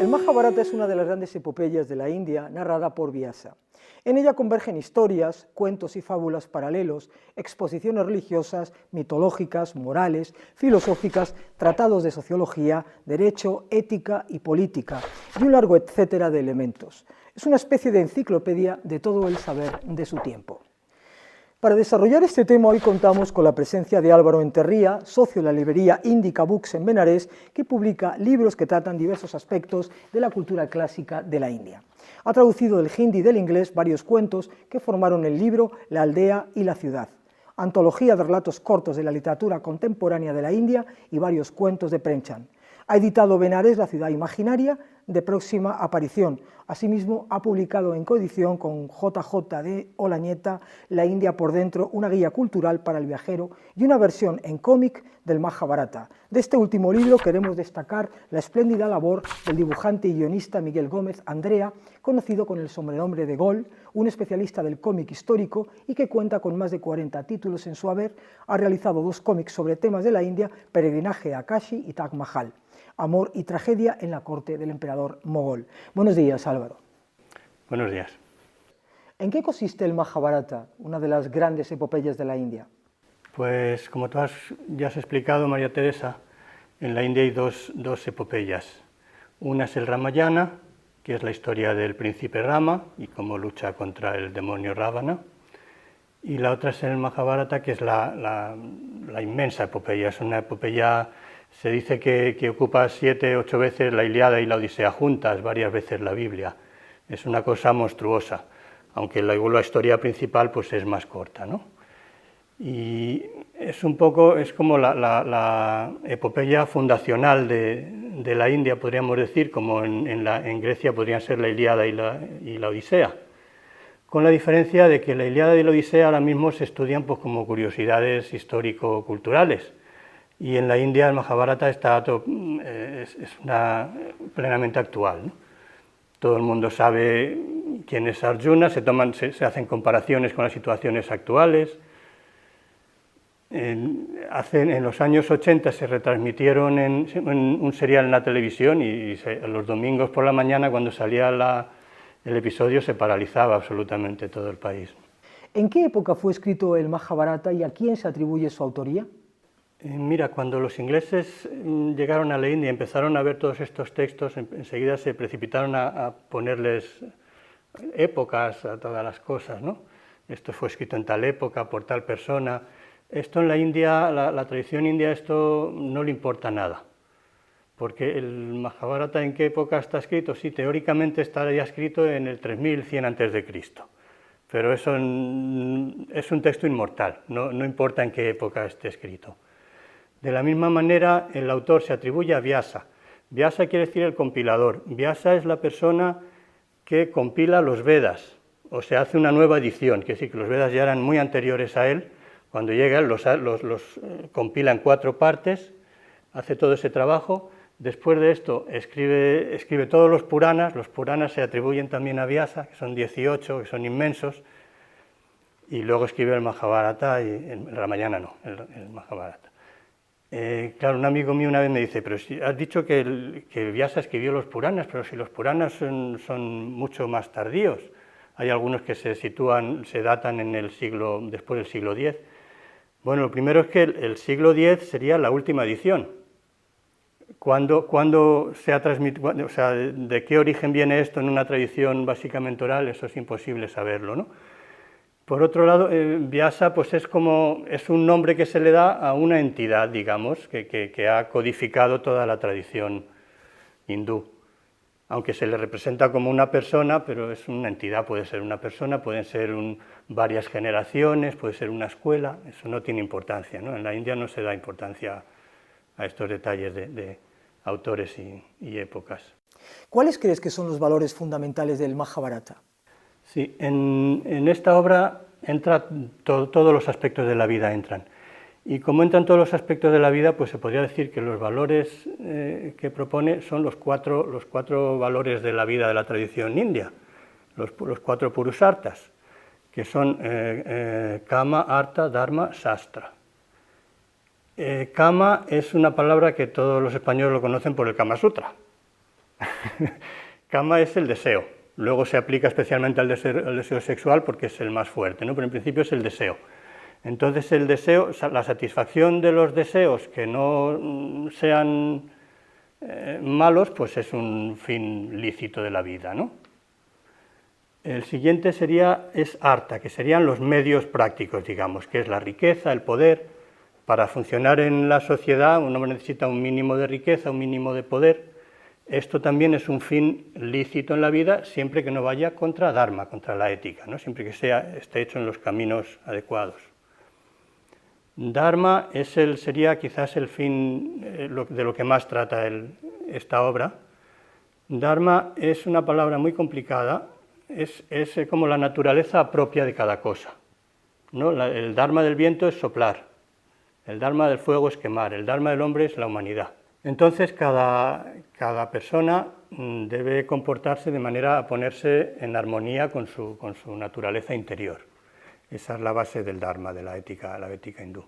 El Majábharata es una de las grandes epopeyas de la India narrada por Vyasa. En ella convergen historias, cuentos y fábulas paralelos, exposiciones religiosas, mitológicas, morales, filosóficas, tratados de sociología, derecho, ética y política, y un largo etcétera de elementos. Es una especie de enciclopedia de todo el saber de su tiempo. Para desarrollar este tema hoy contamos con la presencia de Álvaro Enterría, socio de la librería Indica Books en Benarés, que publica libros que tratan diversos aspectos de la cultura clásica de la India. Ha traducido del hindi y del inglés varios cuentos que formaron el libro La aldea y la ciudad, antología de relatos cortos de la literatura contemporánea de la India y varios cuentos de Premchand. Ha editado Benarés, la ciudad imaginaria, de próxima aparición. Asimismo, ha publicado en coedición con JJ de Olañeta La India por dentro, una guía cultural para el viajero y una versión en cómic del Majábharata. De este último libro queremos destacar la espléndida labor del dibujante y guionista Miguel Gómez Andrea, conocido con el sobrenombre de Gol, un especialista del cómic histórico y que cuenta con más de 40 títulos en su haber. Ha realizado 2 cómics sobre temas de la India, Peregrinaje a Kashi y Taj Mahal, Amor y tragedia en la corte del emperador mogol. Buenos días, Álvaro. Buenos días. ¿En qué consiste el Majábharata, una de las grandes epopeyas de la India? Pues como tú ya has explicado, María Teresa, en la India hay dos epopeyas. Una es el Ramayana, que es la historia del príncipe Rama y cómo lucha contra el demonio Ravana. Y la otra es el Majábharata, que es la inmensa epopeya. Es una epopeya, se dice que ocupa 7 u 8 veces la Ilíada y la Odisea juntas, varias veces la Biblia. Es una cosa monstruosa, aunque la historia principal pues es más corta, ¿no? Y es como la epopeya fundacional de la India, podríamos decir, como en Grecia podrían ser la Ilíada y la Odisea, con la diferencia de que la Ilíada y la Odisea ahora mismo se estudian pues, como curiosidades histórico-culturales, y en la India el Majábharata es plenamente actual, ¿no? Todo el mundo sabe quién es Arjuna, se hacen comparaciones con las situaciones actuales. En los años 80 se retransmitieron en un serial en la televisión y los domingos por la mañana, cuando salía el episodio, se paralizaba absolutamente todo el país. ¿En qué época fue escrito el Majábharata y a quién se atribuye su autoría? Mira, cuando los ingleses llegaron a la India y empezaron a ver todos estos textos, enseguida se precipitaron a ponerles épocas a todas las cosas, ¿no? Esto fue escrito en tal época, por tal persona. Esto en la India, la tradición india, esto no le importa nada, porque el Majábharata, ¿en qué época está escrito? Sí, teóricamente estaría escrito en el 3100 a.C., pero eso es un texto inmortal, no importa en qué época esté escrito. De la misma manera, el autor se atribuye a Vyasa. Vyasa quiere decir el compilador. Vyasa es la persona que compila los Vedas, o se hace una nueva edición, quiere decir que los Vedas ya eran muy anteriores a él. Cuando llega, los compila en 4 partes, hace todo ese trabajo. Después de esto, escribe todos los Puranas se atribuyen también a Vyasa, que son 18, que son inmensos, y luego escribe el Majábharata, y el Ramayana no, el Majábharata. Claro, un amigo mío una vez me dice, pero si has dicho que Vyasa escribió los Puranas, pero si los Puranas son mucho más tardíos. Hay algunos que se datan después del siglo X. Bueno, lo primero es que el siglo X sería la última edición. ¿Cuándo se ha transmitido? O sea, ¿de qué origen viene esto en una tradición básicamente oral? Eso es imposible saberlo, ¿no? Por otro lado, Vyasa pues es un nombre que se le da a una entidad, digamos, que ha codificado toda la tradición hindú. Aunque se le representa como una persona, pero es una entidad, puede ser una persona, pueden ser varias generaciones, puede ser una escuela, eso no tiene importancia, ¿no? En la India no se da importancia a estos detalles de autores y épocas. ¿Cuáles crees que son los valores fundamentales del Majábharata? Sí, en esta obra todos los aspectos de la vida entran. Y como entran todos los aspectos de la vida, pues se podría decir que los valores que propone son los cuatro valores de la vida de la tradición india, los 4 purusartas, que son Kama, Artha, Dharma, Shastra. Kama es una palabra que todos los españoles lo conocen por el Kama Sutra. Kama es el deseo, luego se aplica especialmente al deseo sexual porque es el más fuerte, ¿no? Pero en principio es el deseo. Entonces el deseo, la satisfacción de los deseos que no sean malos, pues es un fin lícito de la vida, ¿no? El siguiente es artha, que serían los medios prácticos, digamos, que es la riqueza, el poder. Para funcionar en la sociedad uno necesita un mínimo de riqueza, un mínimo de poder. Esto también es un fin lícito en la vida, siempre que no vaya contra dharma, contra la ética, ¿no? Siempre que esté hecho en los caminos adecuados. Dharma sería quizás el fin de lo que más trata esta obra. Dharma es una palabra muy complicada, es como la naturaleza propia de cada cosa, ¿no? El dharma del viento es soplar, el dharma del fuego es quemar, el dharma del hombre es la humanidad. Entonces cada persona debe comportarse de manera a ponerse en armonía con su naturaleza interior. Esa es la base del dharma, de la ética hindú.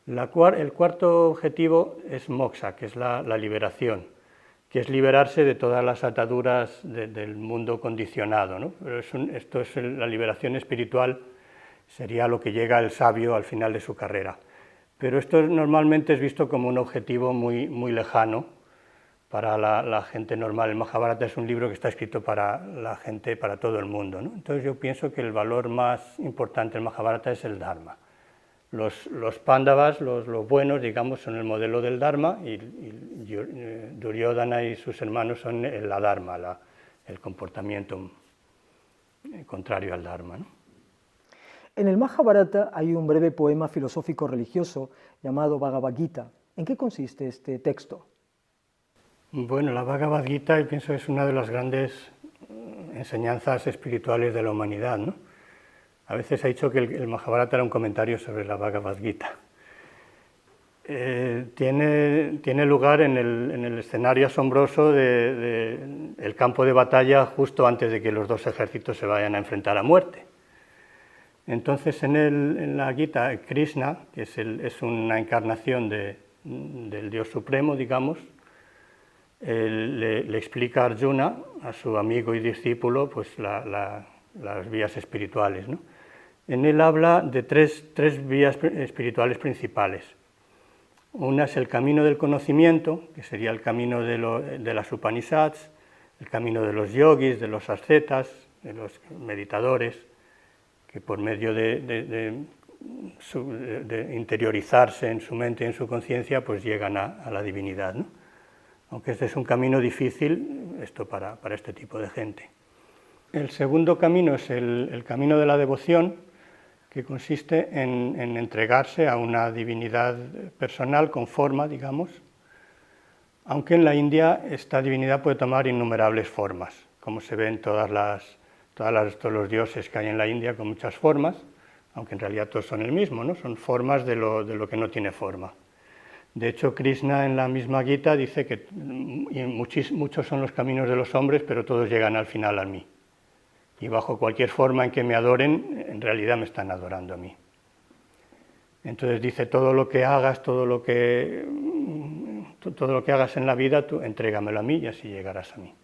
El cuarto objetivo es moksha, que es la liberación, que es liberarse de todas las ataduras del mundo condicionado, ¿no? Pero la liberación espiritual, sería lo que llega el sabio al final de su carrera. Pero esto normalmente es visto como un objetivo muy, muy lejano para la gente normal. El Majábharata es un libro que está escrito para la gente, para todo el mundo, ¿no? Entonces yo pienso que el valor más importante del Majábharata es el Dharma. Los Pándavas, los buenos, digamos, son el modelo del Dharma y Duryodhana y sus hermanos son el adharma, el comportamiento contrario al Dharma, ¿no? En el Majábharata hay un breve poema filosófico religioso llamado Bhagavad Gita. ¿En qué consiste este texto? Bueno, la Bhagavad Gita, yo pienso, es una de las grandes enseñanzas espirituales de la humanidad, ¿no? A veces se ha dicho que el Majábharata era un comentario sobre la Bhagavad Gita. Tiene lugar en el escenario asombroso del campo de batalla justo antes de que los dos ejércitos se vayan a enfrentar a muerte. Entonces en la Gita, Krishna, que es una encarnación del Dios Supremo, digamos, le explica a Arjuna, a su amigo y discípulo, pues las vías espirituales, ¿no? En él habla de tres vías espirituales principales. Una es el camino del conocimiento, que sería el camino de las Upanishads, el camino de los yogis, de los ascetas, de los meditadores, que por medio de interiorizarse en su mente y en su conciencia, pues llegan a la divinidad, ¿no? Aunque este es un camino difícil, esto para este tipo de gente. El segundo camino es el camino de la devoción, que consiste en entregarse a una divinidad personal con forma, digamos, aunque en la India esta divinidad puede tomar innumerables formas, como se ven todos los dioses que hay en la India con muchas formas, aunque en realidad todos son el mismo, ¿no? Son formas de lo que no tiene forma. De hecho, Krishna en la misma Gita dice que muchos son los caminos de los hombres, pero todos llegan al final a mí. Y bajo cualquier forma en que me adoren, en realidad me están adorando a mí. Entonces dice, todo lo que hagas en la vida, tú entrégamelo a mí y así llegarás a mí.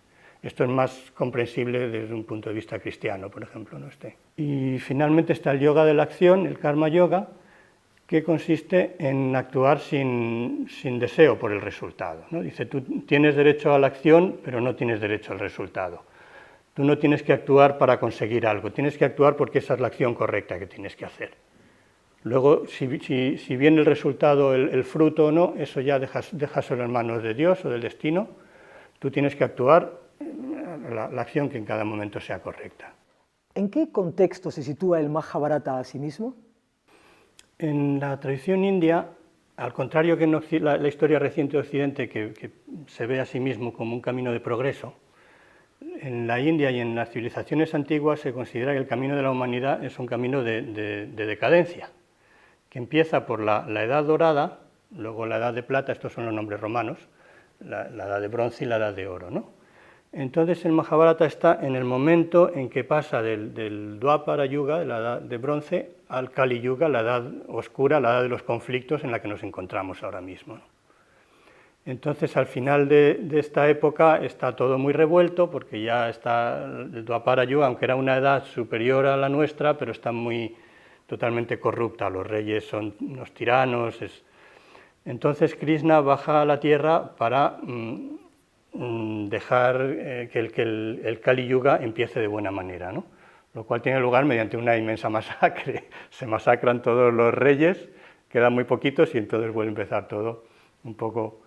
Esto es más comprensible desde un punto de vista cristiano, por ejemplo, ¿no? Y finalmente está el yoga de la acción, el karma yoga, que consiste en actuar sin deseo por el resultado, ¿no? Dice, tú tienes derecho a la acción, pero no tienes derecho al resultado. Tú no tienes que actuar para conseguir algo, tienes que actuar porque esa es la acción correcta que tienes que hacer. Luego, si viene el resultado, el fruto o no, eso ya déjaselo en manos de Dios o del destino. Tú tienes que actuar la acción que en cada momento sea correcta. ¿En qué contexto se sitúa el Majábharata a sí mismo? En la tradición india, al contrario que en la historia reciente de Occidente, que se ve a sí mismo como un camino de progreso, en la India y en las civilizaciones antiguas se considera que el camino de la humanidad es un camino de decadencia, que empieza por la Edad Dorada, luego la Edad de Plata, estos son los nombres romanos, la Edad de Bronce y la Edad de Oro, ¿no? Entonces el Majábharata está en el momento en que pasa del Dwapara Yuga, la Edad de Bronce, al Kali Yuga, la Edad Oscura, la Edad de los conflictos en la que nos encontramos ahora mismo, ¿no? Entonces, al final de esta época está todo muy revuelto, porque ya está el Dwapara Yuga, aunque era una edad superior a la nuestra, pero está totalmente corrupta. Los reyes son unos tiranos. Entonces, Krishna baja a la tierra para dejar que el Kali Yuga empiece de buena manera, ¿no? Lo cual tiene lugar mediante una inmensa masacre. Se masacran todos los reyes, quedan muy poquitos y entonces vuelve a empezar todo un poco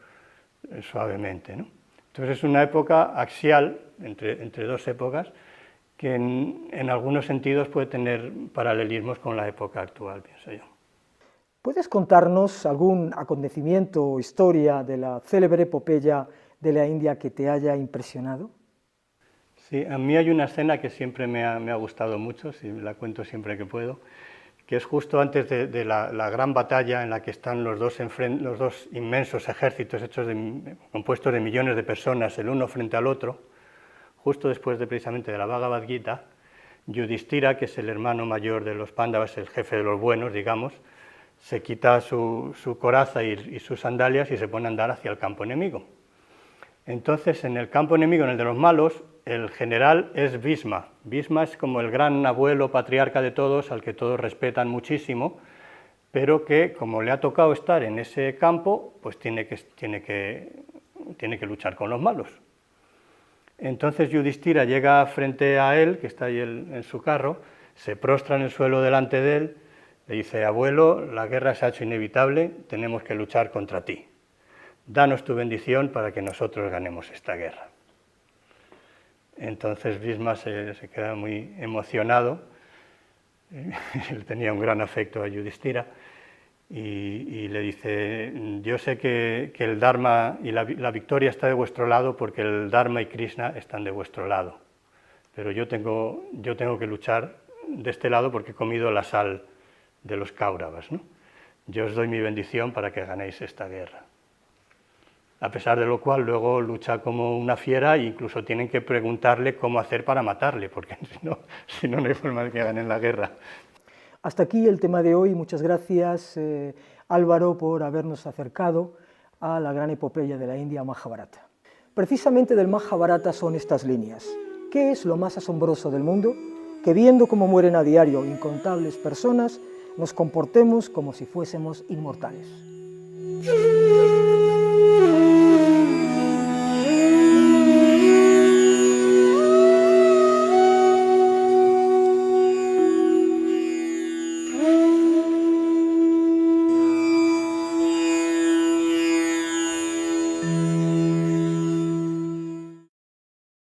suavemente, ¿no? Entonces es una época axial, entre dos épocas, que en algunos sentidos puede tener paralelismos con la época actual, pienso yo. ¿Puedes contarnos algún acontecimiento o historia de la célebre epopeya de la India que te haya impresionado? Sí, a mí hay una escena que siempre me ha gustado mucho, la cuento siempre que puedo, que es justo antes de la gran batalla en la que están los dos inmensos ejércitos compuestos de millones de personas, el uno frente al otro, justo después precisamente de la Bhagavad Gita. Yudhishthira, que es el hermano mayor de los Pándavas, el jefe de los buenos, digamos, se quita su coraza y sus sandalias y se pone a andar hacia el campo enemigo. Entonces, en el campo enemigo, en el de los malos, el general es Bhisma. Bhisma es como el gran abuelo patriarca de todos, al que todos respetan muchísimo, pero que, como le ha tocado estar en ese campo, pues tiene que luchar con los malos. Entonces Yudhishthira llega frente a él, que está ahí en su carro, se prostra en el suelo delante de él, le dice: abuelo, la guerra se ha hecho inevitable, tenemos que luchar contra ti. Danos tu bendición para que nosotros ganemos esta guerra. Entonces Bhisma se queda muy emocionado, él tenía un gran afecto a Yudhishthira, y le dice: yo sé que el Dharma y la victoria está de vuestro lado porque el Dharma y Krishna están de vuestro lado, pero yo tengo que luchar de este lado porque he comido la sal de los Kauravas, ¿no? Yo os doy mi bendición para que ganéis esta guerra. A pesar de lo cual luego lucha como una fiera e incluso tienen que preguntarle cómo hacer para matarle, porque si no hay forma de que ganen la guerra. Hasta aquí el tema de hoy. Muchas gracias, Álvaro, por habernos acercado a la gran epopeya de la India, Majábharata. Precisamente del Majábharata son estas líneas. ¿Qué es lo más asombroso del mundo? Que viendo cómo mueren a diario incontables personas, nos comportemos como si fuésemos inmortales.